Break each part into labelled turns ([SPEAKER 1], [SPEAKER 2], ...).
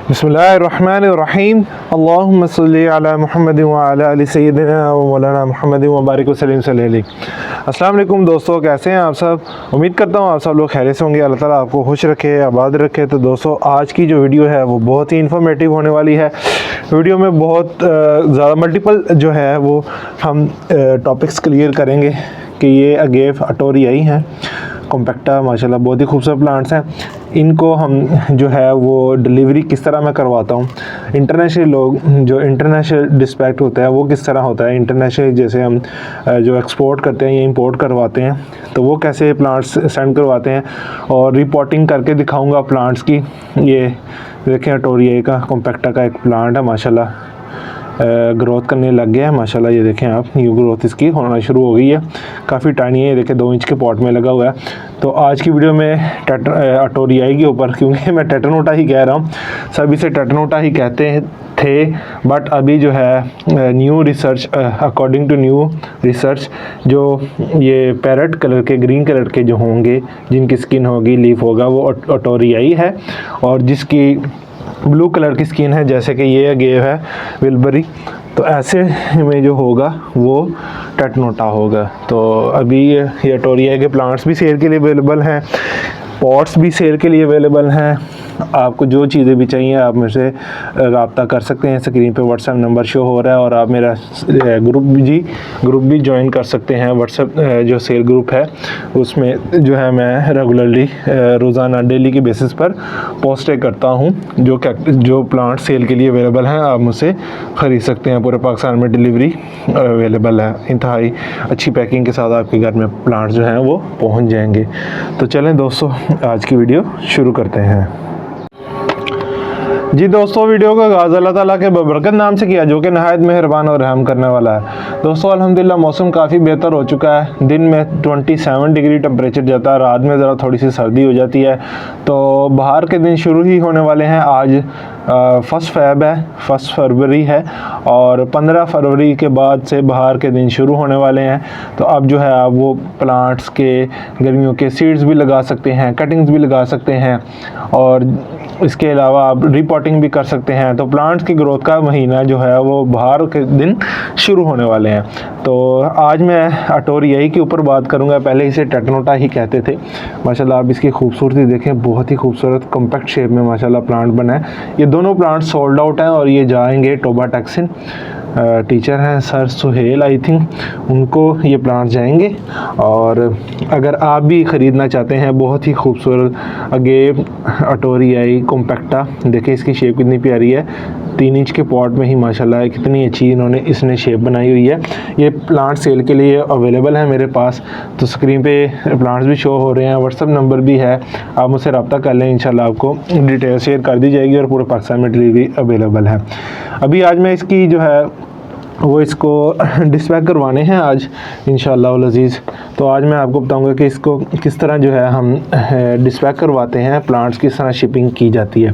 [SPEAKER 1] बिस्मिल्लाहिर्रहमानिर्रहीम अल्लाहुम्मा सल्ली अला मुहम्मद व अला आलि सय्यिदिना व मौलाना मुहम्मद व बारिक वसल्लम सल्लल्लाहु अलैहि। अस्सलाम वालेकुम दोस्तों, कैसे हैं आप सब। उम्मीद करता हूँ आप सब लोग खैरियत से होंगे। अल्लाह ताला आपको खुश रखे, आबाद रखे। तो दोस्तों, आज की जो वीडियो है वो बहुत ही इन्फॉर्मेटिव होने वाली है। वीडियो में बहुत ज़्यादा मल्टीपल जो है वो हम टॉपिक्स क्लियर करेंगे कि ये अगेव अटोरियाई हैं कॉम्पैक्टा, माशाल्लाह बहुत ही खूबसूरत प्लांट्स हैं। इनको हम जो है वो डिलीवरी किस तरह मैं करवाता हूँ, इंटरनेशनल लोग जो इंटरनेशनल डिस्पैच होता है वो किस तरह होता है, इंटरनेशनल जैसे हम जो एक्सपोर्ट करते हैं या इंपोर्ट करवाते हैं तो वो कैसे प्लांट्स सेंड करवाते हैं, और रिपोर्टिंग करके दिखाऊंगा प्लांट्स की। ये देखें अटोरिया का कॉम्पैक्टा का एक प्लांट है, माशाल्लाह ग्रोथ करने लग गया है माशाल्लाह। ये देखें आप, न्यू ग्रोथ इसकी होना शुरू हो गई है, काफ़ी टाइनी है। ये देखें 2 इंच के पॉट में लगा हुआ है। तो आज की वीडियो में अटोरियाई के ऊपर, क्योंकि मैं टेटनोटा ही कह रहा हूँ, सभी से टेटनोटा ही कहते थे, बट अभी जो है new research, according to new research, जो ये पैरेट कलर के, ग्रीन कलर के जो होंगे, जिनकी स्किन होगी, लीफ होगा, वो अटोरियाई है। और जिसकी ब्लू कलर की स्किन है, जैसे कि ये गेव है विलबरी, तो ऐसे में जो होगा वो टेटनोटा होगा। तो अभी ये अटोरिया के प्लांट्स भी सेल के लिए अवेलेबल हैं, पॉट्स भी सेल के लिए अवेलेबल हैं। आपको जो चीज़ें भी चाहिए आप मेरे से रब्ता कर सकते हैं। स्क्रीन पे व्हाट्सएप नंबर शो हो रहा है, और आप मेरा ग्रुप भी ज्वाइन कर सकते हैं। व्हाट्सएप जो सेल ग्रुप है उसमें जो है मैं रेगुलरली रोज़ाना डेली के बेसिस पर पोस्टें करता हूं। जो प्लांट सेल के लिए अवेलेबल हैं आप मुझसे ख़रीद सकते हैं। पूरे पाकिस्तान में डिलीवरी अवेलेबल है। इंतहाई अच्छी पैकिंग के साथ आपके घर में प्लांट्स जो हैं वो पहुँच जाएंगे। तो चलें दोस्तों, आज की वीडियो शुरू करते हैं। जी दोस्तों, वीडियो का आगाज़ अल्लाह ताला के बबरकत नाम से किया, जो कि नहायत मेहरबान और रहम करने वाला है। दोस्तों अल्हम्दुलिल्लाह मौसम काफ़ी बेहतर हो चुका है। दिन में 27 डिग्री टेम्परेचर जाता है, रात में ज़रा थोड़ी सी सर्दी हो जाती है। तो बाहर के दिन शुरू ही होने वाले हैं। आज 1 फरवरी है, और 15 फरवरी के बाद से बाहर के दिन शुरू होने वाले हैं। तो अब जो है आप वो प्लांट्स के गर्मियों के सीड्स भी लगा सकते हैं, कटिंग्स भी लगा सकते हैं, और इसके अलावा आप रिपोर्टिंग भी कर सकते हैं। तो प्लांट्स की ग्रोथ का महीना जो है वो बाहर के दिन शुरू होने वाले हैं। तो आज मैं अटोरियाई के ऊपर बात करूंगा। पहले इसे टेटनोटा ही कहते थे। माशाल्लाह आप इसकी खूबसूरती देखें, बहुत ही खूबसूरत कॉम्पैक्ट शेप में माशाल्लाह प्लांट बना है। ये दोनों प्लांट सोल्ड आउट हैं, और ये जाएंगे टोबा टैक्सिन। टीचर हैं सर सुहेल, आई थिंक, उनको ये प्लांट जाएंगे। और अगर आप भी ख़रीदना चाहते हैं बहुत ही खूबसूरत अगेव अटोरियाई कॉम्पैक्टा, देखिए इसकी शेप कितनी प्यारी है। 3 इंच के पॉट में ही माशाल्लाह कितनी अच्छी इसने शेप बनाई हुई है। ये प्लांट सेल के लिए अवेलेबल है मेरे पास। तो स्क्रीन पे प्लांट्स भी शो हो रहे हैं, व्हाट्सअप नंबर भी है, आप मुझसे रब्ता कर लें। इंशाल्लाह आपको डिटेल शेयर कर दी जाएगी, और पूरे पाकिस्तान में डिलीवरी अवेलेबल है। अभी आज मैं इसकी जो है वो इसको डिस्पैच करवाने हैं आज इंशाअल्लाह अज़ीज़। तो आज मैं आपको बताऊंगा कि इसको किस तरह जो है हम डिस्पैच करवाते हैं, प्लांट्स किस तरह शिपिंग की जाती है।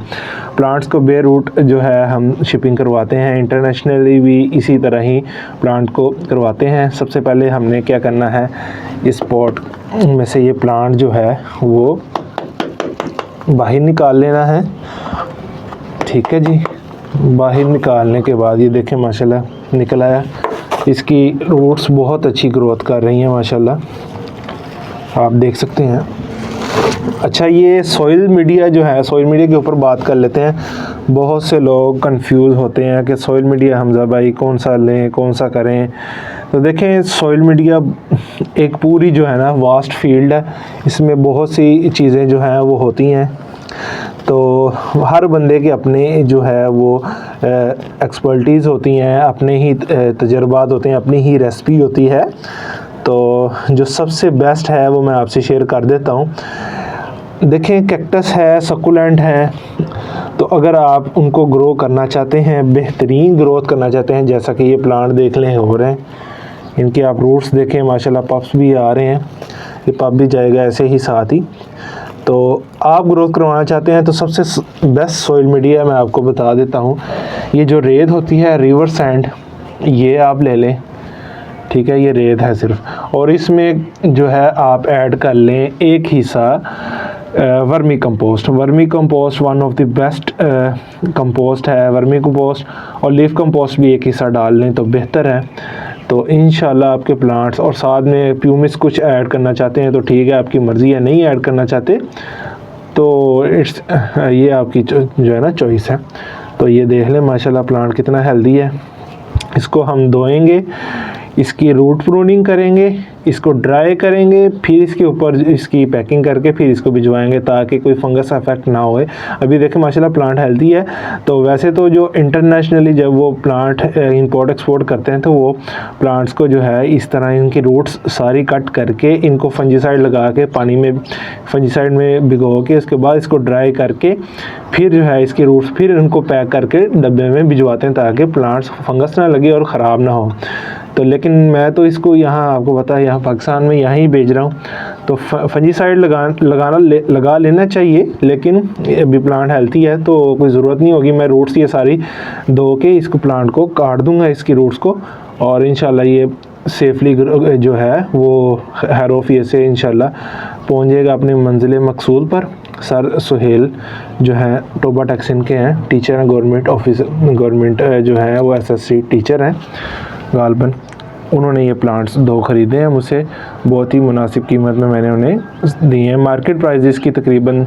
[SPEAKER 1] प्लांट्स को बे रूट जो है हम शिपिंग करवाते हैं, इंटरनेशनली भी इसी तरह ही प्लांट को करवाते हैं। सबसे पहले हमने क्या करना है, इस पॉट में से ये प्लांट जो है वो बाहर निकाल लेना है। ठीक है जी, बाहर निकालने के बाद ये देखें माशाल्लाह निकल आया। इसकी रूट्स बहुत अच्छी ग्रोथ कर रही हैं माशाल्लाह, आप देख सकते हैं। अच्छा, ये सॉइल मीडिया जो है, सॉइल मीडिया के ऊपर बात कर लेते हैं। बहुत से लोग कंफ्यूज होते हैं कि सॉइल मीडिया हमज़ा भाई कौन सा लें, कौन सा करें। तो देखें, सॉइल मीडिया एक पूरी जो है ना वास्ट फील्ड है। इसमें बहुत सी चीज़ें जो हैं वो होती हैं। तो हर बंदे के अपने जो है वो एक्सपर्टीज़ होती हैं, अपने ही तजर्बात होते हैं, अपनी ही रेसिपी होती है। तो जो सबसे बेस्ट है वो मैं आपसे शेयर कर देता हूँ। देखें, कैक्टस है, सकुलेंट है, तो अगर आप उनको ग्रो करना चाहते हैं, बेहतरीन ग्रोथ करना चाहते हैं, जैसा कि ये प्लांट देख लें हो रहे हैं, इनके आप रूट्स देखें माशाल्लाह, पफ्स भी आ रहे हैं, ये पफ भी जाएगा ऐसे ही साथ ही। तो आप ग्रोथ करवाना चाहते हैं तो सबसे बेस्ट सॉइल मीडिया मैं आपको बता देता हूँ। ये जो रेत होती है, रिवर सैंड, ये आप ले लें। ठीक है, ये रेत है सिर्फ, और इसमें जो है आप ऐड कर लें 1 हिस्सा vermi compost one of the best compost है वर्मी कंपोस्ट, और लीफ कंपोस्ट भी एक हिस्सा डाल लें तो बेहतर है। तो इंशाल्लाह आपके प्लांट्स, और साथ में प्यूमिस कुछ ऐड करना चाहते हैं तो ठीक है, आपकी मर्ज़ी है, नहीं ऐड करना चाहते तो ये आपकी जो है ना चॉइस है। तो ये देख लें माशाल्लाह प्लांट कितना हेल्दी है। इसको हम धोएंगे, इसकी रूट प्रूनिंग करेंगे, इसको ड्राई करेंगे, फिर इसके ऊपर इसकी पैकिंग करके फिर इसको भिजवाएंगे ताकि कोई फंगस अफेक्ट ना होए। अभी देखें माशाल्लाह प्लांट हेल्दी है। तो वैसे तो जो इंटरनेशनली जब वो प्लांट इंपोर्ट एक्सपोर्ट करते हैं तो वो प्लांट्स को जो है इस तरह इनकी रूट्स सारी कट करके इनको फंजीसाइड लगा के पानी में फंजीसाइड में भिगो के उसके बाद इसको ड्राई करके फिर जो है इसकी रूट्स फिर इनको पैक करके डब्बे में भिजवाते हैं ताकि प्लांट्स फंगस ना लगे और ख़राब ना हो। तो लेकिन मैं तो इसको यहाँ आपको पता है यहाँ पाकिस्तान में यहाँ ही भेज रहा हूँ, तो फंजीसाइड लगा लेना चाहिए, लेकिन अभी प्लांट हेल्थी है तो कोई ज़रूरत नहीं होगी। मैं रूट्स ये सारी धो के इसको प्लांट को काट दूँगा इसकी रूट्स को, और इंशाल्लाह ये सेफली जो है वो हैरोफिया से इंशाल्लाह पहुँच जाएगा अपने मंजिल मकसूद पर। सर सुहेल जो है टोबा टैक्सिन के हैं, टीचर हैं, गवर्नमेंट जो है वो SSC टीचर हैं गालबन। उन्होंने ये प्लांट्स 2 ख़रीदे हैं मुझसे, बहुत ही मुनासिब कीमत में मैंने उन्हें दिए हैं। मार्केट प्राइस इसकी तकरीबन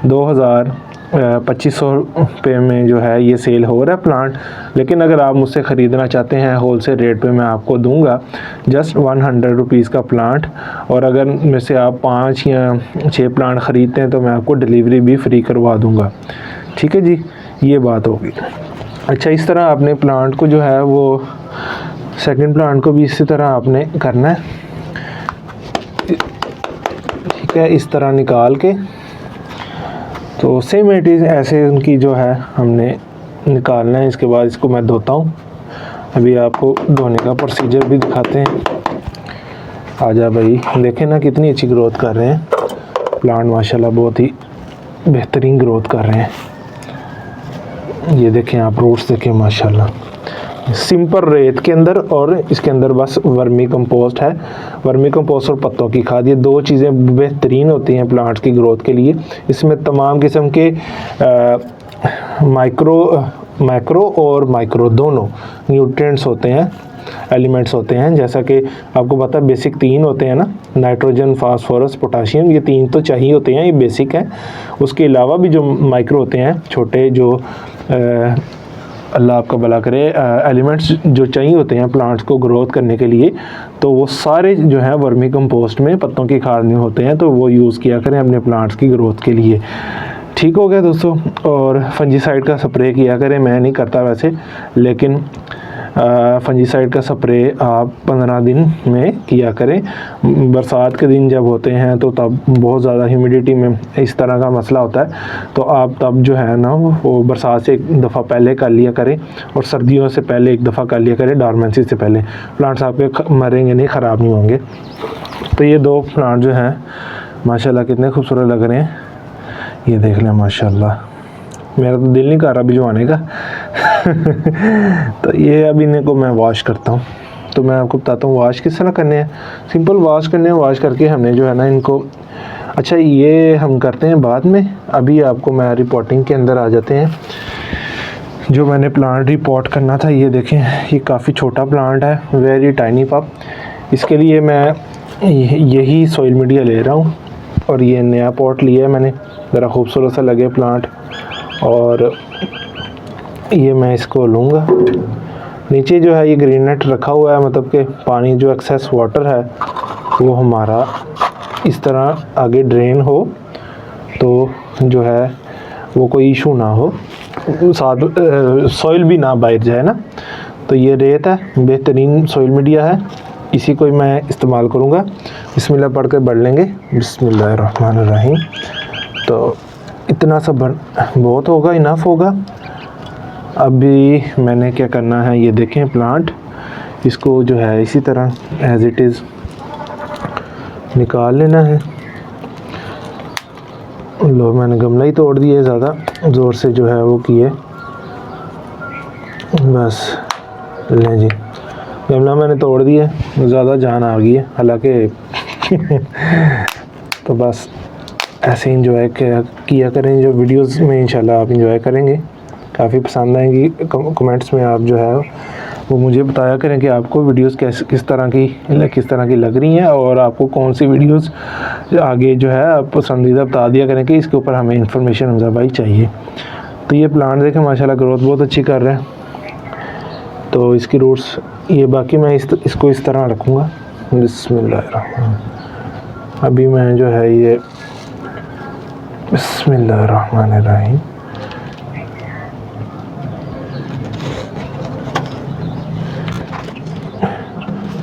[SPEAKER 1] 2500 रुपये में जो है ये सेल हो रहा है प्लांट। लेकिन अगर आप मुझसे ख़रीदना चाहते हैं होलसेल रेट पे मैं आपको दूंगा जस्ट 100 रुपीज़ का प्लांट, और अगर में से आप 5 या 6 प्लांट ख़रीदते हैं तो मैं आपको डिलीवरी भी फ्री करवा दूंगा। ठीक है जी, ये बात होगी। अच्छा, इस तरह आपने प्लांट को जो है वो सेकंड प्लांट को भी इसी तरह आपने करना है। ठीक है, इस तरह निकाल के तो सेम इट इज़ ऐसे उनकी जो है हमने निकालना है। इसके बाद इसको मैं धोता हूँ, अभी आपको धोने का प्रोसीजर भी दिखाते हैं। आजा भाई, देखें ना कितनी अच्छी ग्रोथ कर रहे हैं प्लांट, माशाल्लाह बहुत ही बेहतरीन ग्रोथ कर रहे हैं। ये देखें आप, रूट्स देखें माशाल्लाह, सिंपल रेत के अंदर और इसके अंदर बस वर्मी कंपोस्ट है। वर्मी कंपोस्ट और पत्तों की खाद, ये 2 चीज़ें बेहतरीन होती हैं प्लांट्स की ग्रोथ के लिए। इसमें तमाम किस्म के मैक्रो और माइक्रो दोनों न्यूट्रिएंट्स होते हैं, एलिमेंट्स होते हैं। जैसा कि आपको पता है बेसिक 3 होते हैं ना, नाइट्रोजन, फास्फोरस, पोटाशियम, ये 3 तो चाहिए होते हैं, ये बेसिक हैं। उसके अलावा भी जो माइक्रो होते हैं, छोटे जो अल्लाह आपका भला करे, एलिमेंट्स जो चाहिए होते हैं प्लांट्स को ग्रोथ करने के लिए, तो वो सारे जो है वर्मी कंपोस्ट में पत्तों की खाद में होते हैं। तो वो यूज़ किया करें अपने प्लांट्स की ग्रोथ के लिए। ठीक हो गया दोस्तों। और फंजीसाइड का स्प्रे किया करें, मैं नहीं करता वैसे, लेकिन फंजीसाइड का स्प्रे आप 15 दिन में किया करें। बरसात के दिन जब होते हैं तो तब बहुत ज़्यादा ह्यूमिडिटी में इस तरह का मसला होता है, तो आप तब जो है ना वो बरसात से एक दफ़ा पहले कर लिया करें, और सर्दियों से पहले एक दफ़ा कर लिया करें, डॉर्मेंसी से पहले। प्लांट्स आपके मरेंगे नहीं, ख़राब नहीं होंगे। तो ये 2 प्लांट जो हैं माशाल्लाह कितने खूबसूरत लग रहे हैं, ये देख लें माशाल्लाह। मेरा तो दिल नहीं कर रहा भिजवाने का तो ये अभी इन्हें को मैं वॉश करता हूँ। तो मैं आपको बताता हूँ वॉश किस तरह करने हैं। सिंपल वॉश करने हैं, वॉश करके हमने जो है ना इनको, अच्छा ये हम करते हैं बाद में। अभी आपको मैं रिपोर्टिंग के अंदर आ जाते हैं। जो मैंने प्लांट रिपोर्ट करना था, ये देखें, ये काफ़ी छोटा प्लांट है, वेरी टाइनी पॉप। इसके लिए मैं यही सॉइल मीडिया ले रहा हूँ, और ये नया पॉट लिया है मैंने, ज़रा खूबसूरत सा लगे प्लांट। और ये मैं इसको लूँगा। नीचे जो है ये ग्रीन नेट रखा हुआ है, मतलब कि पानी जो एक्सेस वाटर है वो हमारा इस तरह आगे ड्रेन हो, तो जो है वो कोई इशू ना हो, साथ सॉइल भी ना बाहर जाए ना। तो ये रेत है, बेहतरीन सॉइल मीडिया है, इसी को मैं इस्तेमाल करूँगा। बिस्मिल्लाह पढ़ कर बढ़ लेंगे, बिस्मिल्लाहिर्रहमानिर्रहीम। तो इतना सा बहुत होगा, इनफ होगा। अभी मैंने क्या करना है, ये देखें प्लांट, इसको जो है इसी तरह एज इट इज़ निकाल लेना है। लो, मैंने गमला ही तोड़ दिया, ज़्यादा ज़ोर से जो है वो किए, बस लें जी, गमला मैंने तोड़ दिया, ज़्यादा जान आ गई है हालांकि तो बस ऐसे इंजॉय किया करें जो वीडियोस में, इंशाल्लाह आप इंजॉय करेंगे, काफ़ी पसंद आएंगी। कमेंट्स में आप जो है वो मुझे बताया करें कि आपको वीडियोस किस तरह की लग रही हैं, और आपको कौन सी वीडियोस आगे जो है आप पसंदीदा बता दिया करें कि इसके ऊपर हमें इंफॉर्मेशन हमजा भाई चाहिए। तो ये प्लांट देखें माशाल्लाह ग्रोथ बहुत अच्छी कर रहे हैं। तो इसकी रूट्स ये, बाकी मैं इसको इस तरह रखूँगा। बिस्मिल्लाहिर्रहमान, अभी मैं जो है ये बिस्मिल्लाहिर्रहमानिर्रहीम,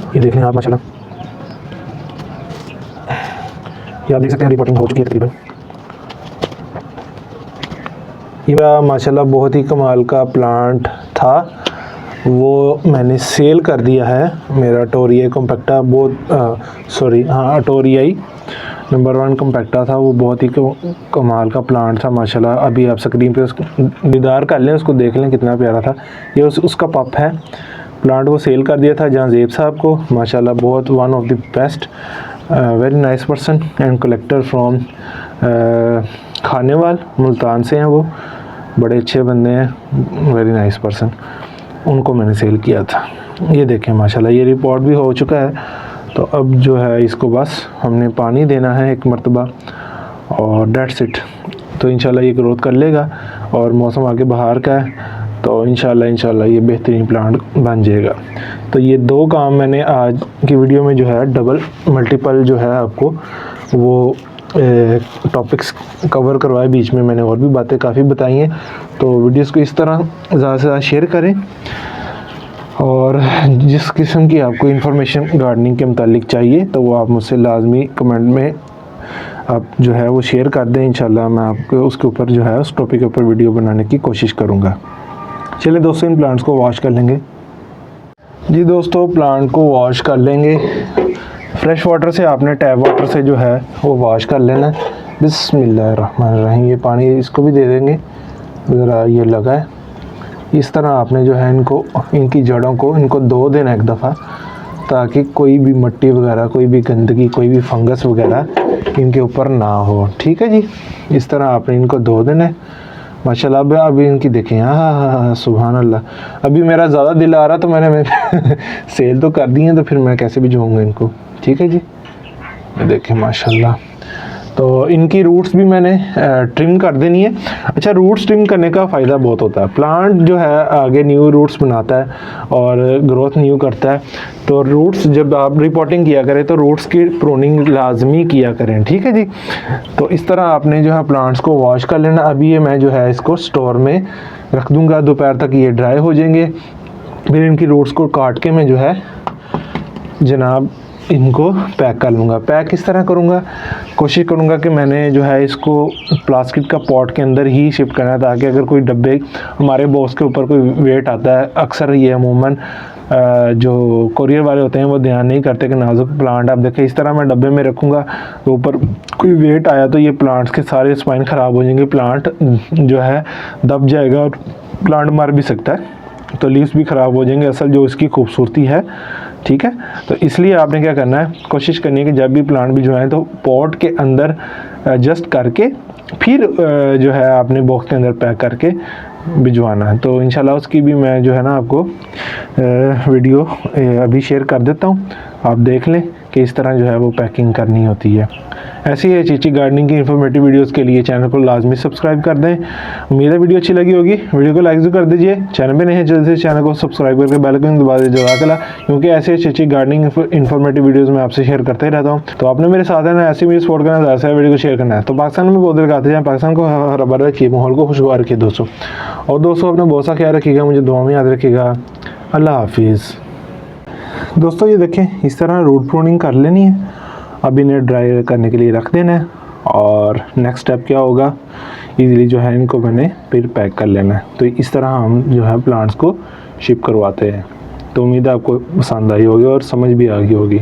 [SPEAKER 1] ये देख लें आप माशाल्लाह, ये आप देख सकते हैं रिपोर्टिंग हो चुकी है तकरीबन। ये माशाल्लाह बहुत ही कमाल का प्लांट था, वो मैंने सेल कर दिया है। मेरा टोरिया कॉम्पैक्टा टोरियाई नंबर 1 कॉम्पैक्टा था, वो बहुत ही कमाल का प्लांट था माशाल्लाह। अभी आप स्क्रीन पे उसको दीदार कर लें, उसको देख लें कितना प्यारा था। ये उसका पप है। प्लांट वो सेल कर दिया था जहाँ ज़ेब साहब को, माशाल्लाह बहुत one of the best, very nice person and collector from Khanewal, Multan से हैं वो, बड़े अच्छे बंदे हैं, वेरी नाइस पर्सन। उनको मैंने सेल किया था। ये देखें माशाल्लाह ये रिपोर्ट भी हो चुका है। तो अब जो है इसको बस हमने पानी देना है एक मरतबा, और डेट्स इट। तो इंशाल्लाह ये ग्रोथ कर लेगा, और मौसम आगे बाहर का है, तो इंशाल्लाह ये बेहतरीन प्लांट बन जाएगा। तो ये 2 काम मैंने आज की वीडियो में जो है मल्टीपल जो है आपको वो टॉपिक्स कवर करवाए। बीच में मैंने और भी बातें काफ़ी बताई हैं। तो वीडियोस को इस तरह ज़्यादा से ज़्यादा शेयर करें, और जिस किस्म की आपको इन्फॉर्मेशन गार्डनिंग के मुतालिक चाहिए तो वो आप मुझसे लाजमी कमेंट में आप जो है वो शेयर कर दें। इंशाल्लाह मैं आपको उसके ऊपर जो है उस टॉपिक के ऊपर वीडियो बनाने की कोशिश करूँगा। चलिए दोस्तों, इन प्लांट्स को वॉश कर लेंगे। जी दोस्तों, प्लांट को वॉश कर लेंगे। फ्रेश वाटर से, आपने टैप वाटर से जो है वो वॉश कर लेना है। बिस्मिल्लाहिर्रहमानिर्रहीम, ये पानी इसको भी दे देंगे, ज़रा ये लगा है। इस तरह आपने जो है इनकी जड़ों को इनको धो देना एक दफ़ा, ताकि कोई भी मिट्टी वगैरह, कोई भी गंदगी, कोई भी फंगस वगैरह इनके ऊपर ना हो। ठीक है जी, इस तरह आपने इनको धो देना है माशाल्लाह। अभी इनकी देखें, हाँ सुभान अल्लाह। अभी मेरा ज़्यादा दिल आ रहा तो मैंने सेल तो कर दी है, तो फिर मैं कैसे भी जोऊंगा इनको। ठीक है जी, देखें माशाल्लाह। तो इनकी रूट्स भी मैंने ट्रिम कर देनी है। अच्छा, रूट्स ट्रिम करने का फ़ायदा बहुत होता है। प्लांट जो है आगे न्यू रूट्स बनाता है और ग्रोथ न्यू करता है। तो रूट्स जब आप रिपोर्टिंग किया करें तो रूट्स की प्रूनिंग लाजमी किया करें। ठीक है जी, तो इस तरह आपने जो है प्लांट्स को वॉश कर लेना। अभी ये मैं जो है इसको स्टोर में रख दूँगा, दोपहर तक ये ड्राई हो जाएंगे। फिर इनकी रूट्स को काट के मैं जो है जनाब इनको पैक कर लूँगा। पैक किस तरह करूँगा, कोशिश करूँगा कि मैंने जो है इसको प्लास्टिक का पॉट के अंदर ही शिफ्ट करना है, ताकि अगर कोई डब्बे हमारे बॉक्स के ऊपर कोई वेट आता है, अक्सर ये अमूमन जो कोरियर वाले होते हैं वो ध्यान नहीं करते कि नाजुक प्लांट, आप देखें इस तरह मैं डब्बे में रखूँगा तो ऊपर कोई वेट आया तो ये प्लांट्स के सारे स्पाइन ख़राब हो जाएंगे, प्लांट जो है दब जाएगा और प्लांट मर भी सकता है, तो लीव्स भी ख़राब हो जाएंगे, असल जो इसकी खूबसूरती है। ठीक है, तो इसलिए आपने क्या करना है, कोशिश करनी है कि जब भी प्लांट भिजवाएं तो पॉट के अंदर एडजस्ट करके फिर जो है आपने बॉक्स के अंदर पैक करके भिजवाना है। तो इंशाल्लाह उसकी भी मैं जो है ना आपको वीडियो अभी शेयर कर देता हूँ, आप देख लें कि इस तरह जो है वो पैकिंग करनी होती है। ऐसी ही चीची गार्डनिंग की इन्फॉर्मेटिव वीडियोस के लिए चैनल को लाजमी सब्सक्राइब कर दें। उम्मीद है वीडियो अच्छी लगी होगी, वीडियो को लाइक कर दीजिए। चैनल पे नहीं है जल्दी से चैनल को सब्सक्राइब करके बेल आइकन दबा दीजिए जज़ाकल्लाह, क्योंकि ऐसे अच्छी गार्डनिंग इन्फॉर्मेटिव वीडियोज़ मैं आपसे शेयर करते रहता हूँ। तो आपने मेरे साथ है ना ऐसे वीडियो सपोर्ट करना, ऐसा वीडियो को शेयर करना है। तो पाकिस्तान में बहुत लगाते हैं, पाकिस्तान को हरा भरा रखिए, माहौल को खुशगवार रखिए दोस्तों। और दोस्तों अपना बहुत सा ख्याल रखिएगा, मुझे दुआ में याद रखिएगा। अल्लाह हाफिज़। दोस्तों ये देखें इस तरह रूट प्रूनिंग कर लेनी है। अब इन्हें ड्राई करने के लिए रख देना है, और नेक्स्ट स्टेप क्या होगा, इजीली जो है इनको मैंने फिर पैक कर लेना है। तो इस तरह हम जो है प्लांट्स को शिप करवाते हैं। तो उम्मीद है आपको पसंद आई होगी और समझ भी आ गई होगी।